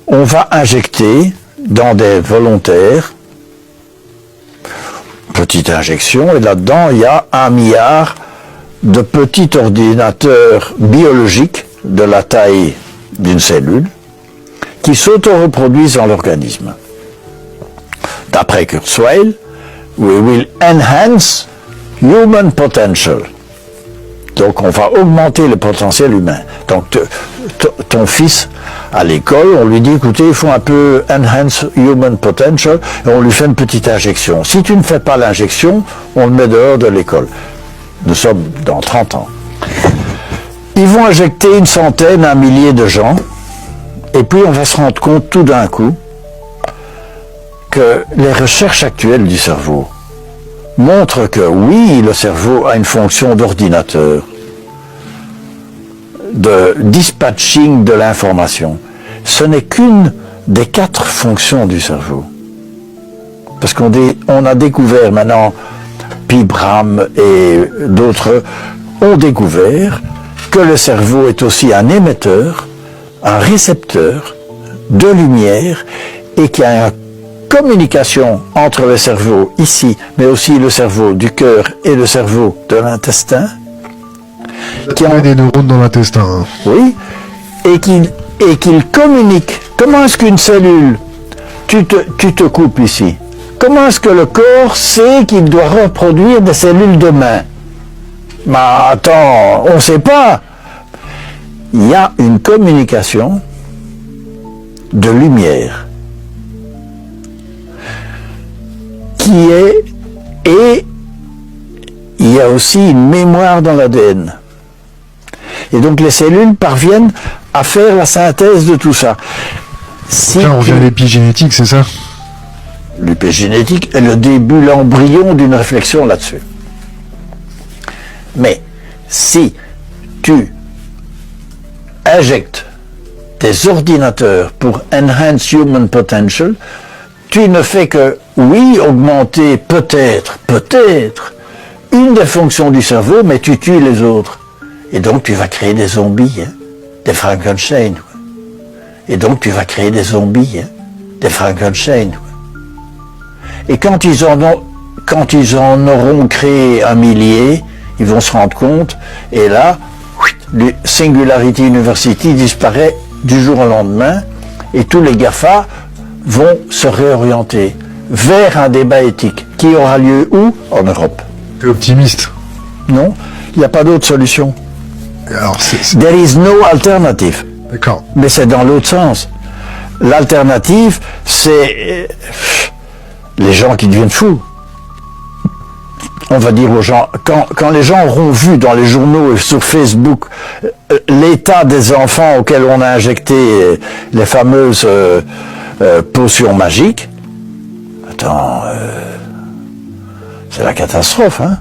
on va injecter dans des volontaires, petite injection, et là-dedans il y a 1 milliard de petits ordinateurs biologiques de la taille d'une cellule qui s'auto-reproduisent dans l'organisme. D'après Kurzweil, we will enhance human potential. Donc on va augmenter le potentiel humain. Donc ton fils à l'école, on lui dit écoutez, il faut un peu enhance human potential et on lui fait une petite injection. Si tu ne fais pas l'injection, on le met dehors de l'école. Nous sommes dans 30 ans. Ils vont injecter 100, 1 millier de gens et puis on va se rendre compte tout d'un coup que les recherches actuelles du cerveau montrent que oui, le cerveau a une fonction d'ordinateur, de dispatching de l'information. Ce n'est qu'une des 4 fonctions du cerveau. Parce qu'on a découvert maintenant, Pibram et d'autres ont découvert que le cerveau est aussi un émetteur, un récepteur de lumière et qu'il y a une communication entre le cerveau ici, mais aussi le cerveau du cœur et le cerveau de l'intestin. Qui a des neurones dans l'intestin. Oui, et qu'il communique. Comment est-ce qu'une cellule, tu te coupes ici, comment est-ce que le corps sait qu'il doit reproduire des cellules de main? Mais attends, on ne sait pas. Il y a une communication de lumière qui est, et il y a aussi une mémoire dans l'ADN. Et donc les cellules parviennent à faire la synthèse de tout ça. Si là, on revient à l'épigénétique, c'est ça? L'épigénétique est le début, l'embryon d'une réflexion là-dessus. Mais si tu injectes des ordinateurs pour Enhance Human Potential, tu ne fais que, oui, augmenter peut-être, une des fonctions du cerveau, mais tu tues les autres. Et donc tu vas créer des zombies, hein, des Frankenstein. Et donc tu vas créer des zombies, hein, des Frankenstein. Et quand ils en auront créé 1 millier, ils vont se rendre compte, et là, le Singularity University disparaît du jour au lendemain, et tous les GAFA vont se réorienter vers un débat éthique qui aura lieu où? En Europe. Tu es optimiste? Non, il n'y a pas d'autre solution. Alors, There is no alternative. D'accord. Mais c'est dans l'autre sens. L'alternative, c'est les gens qui deviennent fous. On va dire aux gens, quand les gens auront vu dans les journaux et sur Facebook l'état des enfants auxquels on a injecté les fameuses potions magiques, attends, c'est la catastrophe, hein.